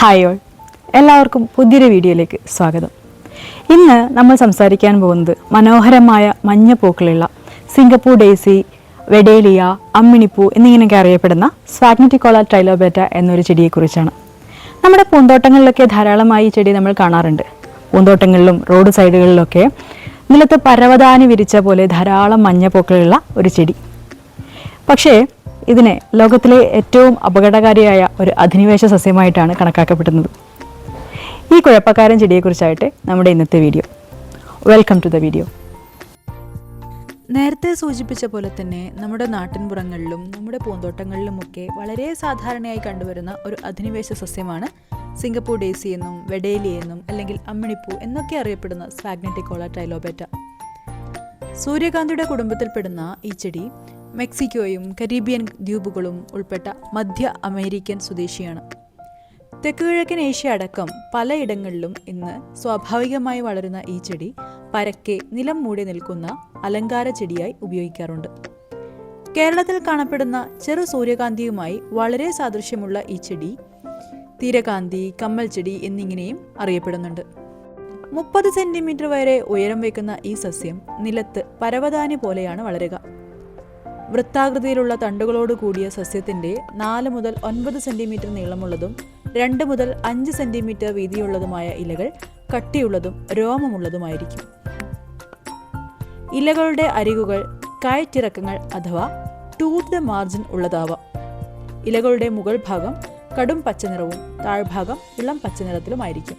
Hi all, എല്ലാവർക്കും പുതിയൊരു വീഡിയോയിലേക്ക് സ്വാഗതം. ഇന്ന് നമ്മൾ സംസാരിക്കാൻ പോകുന്നത് മനോഹരമായ മഞ്ഞ പൂക്കളുള്ള സിംഗപ്പൂർ ഡേസി, വെഡേലിയ, അമ്മിണിപ്പൂ എന്നിങ്ങനെയൊക്കെ അറിയപ്പെടുന്ന സ്ഫാഗ്നറ്റിക്കോള ട്രൈലോബേറ്റ എന്നൊരു ചെടിയെക്കുറിച്ചാണ്. നമ്മുടെ പൂന്തോട്ടങ്ങളിലൊക്കെ ധാരാളമായി ഈ ചെടി നമ്മൾ കാണാറുണ്ട്. പൂന്തോട്ടങ്ങളിലും റോഡ് സൈഡുകളിലൊക്കെ നിലത്ത് പരവതാനി വിരിച്ച പോലെ ധാരാളം മഞ്ഞ പൂക്കളുള്ള ഒരു ചെടി. പക്ഷേ ഇതിനെ ലോകത്തിലെ ഏറ്റവും അപകടകാരിയായ ഒരു അധിനിവേശ സസ്യമായിട്ടാണ് കണക്കാക്കപ്പെടുന്നത്. ഈ കുഴപ്പക്കാരൻ ചെടിയെക്കുറിച്ചായിട്ട് നമ്മുടെ ഇന്നത്തെ video. Welcome to the video. നേരത്തെ സൂചിപ്പിച്ച പോലെ തന്നെ നമ്മുടെ നാട്ടിൻപുറങ്ങളിലും നമ്മുടെ പൂന്തോട്ടങ്ങളിലുമൊക്കെ വളരെ സാധാരണയായി കണ്ടുവരുന്ന ഒരു അധിനിവേശ സസ്യമാണ് സിംഗപ്പൂർ ഡേസി എന്നും വെഡേലി എന്നും അല്ലെങ്കിൽ അമ്മിണിപ്പൂ എന്നൊക്കെ അറിയപ്പെടുന്ന സ്ഫാഗ്നറ്റിക്കോള ട്രൈലോബേറ്റ. സൂര്യകാന്തിയുടെ കുടുംബത്തിൽപ്പെടുന്ന ഈ ചെടി മെക്സിക്കോയും കരീബിയൻ ദ്വീപുകളും ഉൾപ്പെട്ട മധ്യ അമേരിക്കൻ സ്വദേശിയാണ്. തെക്കുകിഴക്കൻ ഏഷ്യ അടക്കം പലയിടങ്ങളിലും ഇന്ന് സ്വാഭാവികമായി വളരുന്ന ഈ ചെടി പരക്കെ നിലം മൂടി നിൽക്കുന്ന അലങ്കാര ചെടിയായി ഉപയോഗിക്കാറുണ്ട്. കേരളത്തിൽ കാണപ്പെടുന്ന ചെറു സൂര്യകാന്തിയുമായി വളരെ സാദൃശ്യമുള്ള ഈ ചെടി തീരകാന്തി, കമ്മൽ ചെടി എന്നിങ്ങനെയും അറിയപ്പെടുന്നുണ്ട്. 30 സെന്റിമീറ്റർ വരെ ഉയരം വയ്ക്കുന്ന ഈ സസ്യം നിലത്ത് പരവതാനി പോലെയാണ് വളരുക. വൃത്താകൃതിയിലുള്ള തണ്ടുകളോട് കൂടിയ സസ്യത്തിന്റെ 4 മുതൽ 9 സെന്റിമീറ്റർ നീളമുള്ളതും 2 മുതൽ 5 സെന്റിമീറ്റർ വീതിയുള്ളതുമായ ഇലകൾ കട്ടിയുള്ളതും രോമമുള്ളതുമായിരിക്കും. ഇലകളുടെ അരികുകൾ കയറ്റിറക്കങ്ങൾ അഥവാ ടൂത്ത്ഡ് മാർജിൻ ഉള്ളതാവാം. ഇലകളുടെ മുകൾ ഭാഗം കടും പച്ചനിറവും താഴ്ഭാഗം ഇളം പച്ചനിറത്തിലുമായിരിക്കും.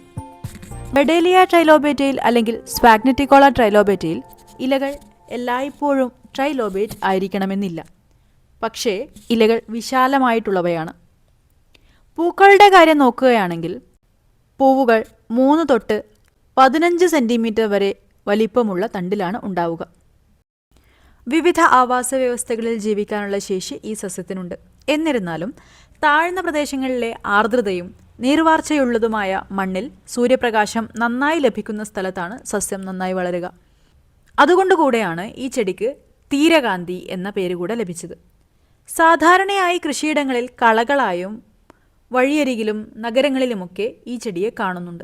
വെഡേലിയ ട്രൈലോബേറ്റയിൽ അല്ലെങ്കിൽ സ്ഫാഗ്നറ്റിക്കോള ട്രൈലോബേറ്റയിൽ ഇലകൾ എല്ലായ്പ്പോഴും ട്രൈലോബേറ്റ് ആയിരിക്കണമെന്നില്ല. പക്ഷേ ഇലകൾ വിശാലമായിട്ടുള്ളവയാണ്. പൂക്കളുടെ കാര്യം നോക്കുകയാണെങ്കിൽ പൂവുകൾ 3 തൊട്ട് 15 സെന്റിമീറ്റർ വരെ വലിപ്പമുള്ള തണ്ടിലാണ് ഉണ്ടാവുക. വിവിധ ആവാസ വ്യവസ്ഥകളിൽ ജീവിക്കാനുള്ള ശേഷി ഈ സസ്യത്തിനുണ്ട്. എന്നിരുന്നാലും താഴ്ന്ന പ്രദേശങ്ങളിലെ ആർദ്രതയും നീർവാർച്ചയുള്ളതുമായ മണ്ണിൽ സൂര്യപ്രകാശം നന്നായി ലഭിക്കുന്ന സ്ഥലത്താണ് സസ്യം നന്നായി വളരുക. അതുകൊണ്ടുകൂടെയാണ് ഈ ചെടിക്ക് തീരകാന്തി എന്ന പേര് കൂടെ ലഭിച്ചത്. സാധാരണയായി കൃഷിയിടങ്ങളിൽ കളകളായും വഴിയരികിലും നഗരങ്ങളിലുമൊക്കെ ഈ ചെടിയെ കാണുന്നുണ്ട്.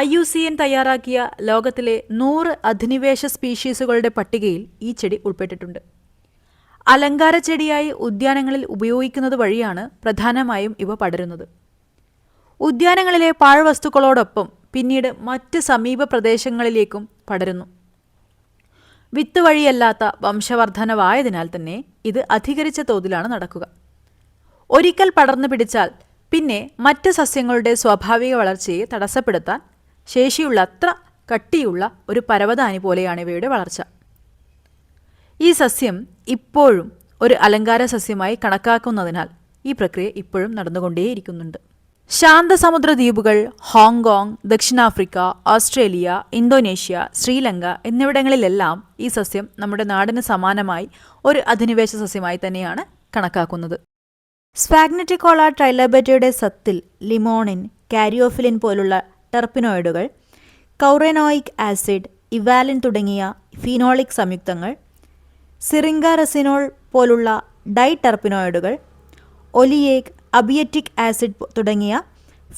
IUCN തയ്യാറാക്കിയ ലോകത്തിലെ 100 അധിനിവേശ സ്പീഷീസുകളുടെ പട്ടികയിൽ ഈ ചെടി ഉൾപ്പെട്ടിട്ടുണ്ട്. അലങ്കാര ചെടിയായി ഉദ്യാനങ്ങളിൽ ഉപയോഗിക്കുന്നത് വഴിയാണ് പ്രധാനമായും ഇവ പടരുന്നത്. ഉദ്യാനങ്ങളിലെ പാഴ്വസ്തുക്കളോടൊപ്പം പിന്നീട് മറ്റ് സമീപ പ്രദേശങ്ങളിലേക്കും പടരുന്നു. വിത്ത് വഴിയല്ലാത്ത വംശവർദ്ധനവായതിനാൽ തന്നെ ഇത് അധികരിച്ച തോതിലാണ് നടക്കുക. ഒരിക്കൽ പടർന്നു പിടിച്ചാൽ പിന്നെ മറ്റ് സസ്യങ്ങളുടെ സ്വാഭാവിക വളർച്ചയെ തടസ്സപ്പെടുത്താൻ ശേഷിയുള്ള അത്ര കട്ടിയുള്ള ഒരു പരവതാനി പോലെയാണ് ഇവയുടെ വളർച്ച. ഈ സസ്യം ഇപ്പോഴും ഒരു അലങ്കാര സസ്യമായി കണക്കാക്കുന്നതിനാൽ ഈ പ്രക്രിയ ഇപ്പോഴും നടന്നുകൊണ്ടേയിരിക്കുന്നുണ്ട്. ശാന്തസമുദ്ര ദ്വീപുകൾ, ഹോങ്കോങ്, ദക്ഷിണാഫ്രിക്ക, ഓസ്ട്രേലിയ, ഇന്തോനേഷ്യ, ശ്രീലങ്ക എന്നിവിടങ്ങളിലെല്ലാം ഈ സസ്യം നമ്മുടെ നാടിന് സമാനമായി ഒരു അധിനിവേശ സസ്യമായി തന്നെയാണ് കണക്കാക്കുന്നത്. സ്ഫാഗ്നറ്റിക്കോള ട്രൈലോബേറ്റയുടെ സത്തിൽ ലിമോണിൻ, കാരിയോഫിലിൻ പോലുള്ള ടെർപ്പിനോയിഡുകൾ, കൗറേനോയിക് ആസിഡ്, ഇവാലിൻ തുടങ്ങിയ ഫീനോളിക് സംയുക്തങ്ങൾ, സിറിങ്ക റെസിനോൾ പോലുള്ള ഡൈടെർപ്പിനോയിഡുകൾ, ഒലിയേക്, അബിയറ്റിക് ആസിഡ് തുടങ്ങിയ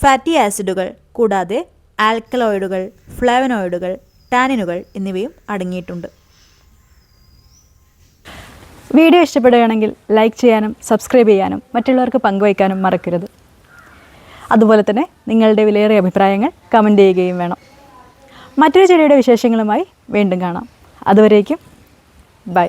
ഫാറ്റി ആസിഡുകൾ കൂടാതെ ആൽക്കലോയിഡുകൾ, ഫ്ലേവനോയിഡുകൾ, ടാനിനുകൾ എന്നിവയും അടങ്ങിയിട്ടുണ്ട്. വീഡിയോ ഇഷ്ടപ്പെടുകയാണെങ്കിൽ ലൈക്ക് ചെയ്യാനും സബ്സ്ക്രൈബ് ചെയ്യാനും മറ്റുള്ളവർക്ക് പങ്കുവയ്ക്കാനും മറക്കരുത്. അതുപോലെ തന്നെ നിങ്ങളുടെ വിലയേറിയ അഭിപ്രായങ്ങൾ കമൻറ്റ് ചെയ്യുകയും വേണം. മറ്റൊരു ചെടിയുടെ വിശേഷങ്ങളുമായി വീണ്ടും കാണാം. അതുവരേക്കും ബൈ.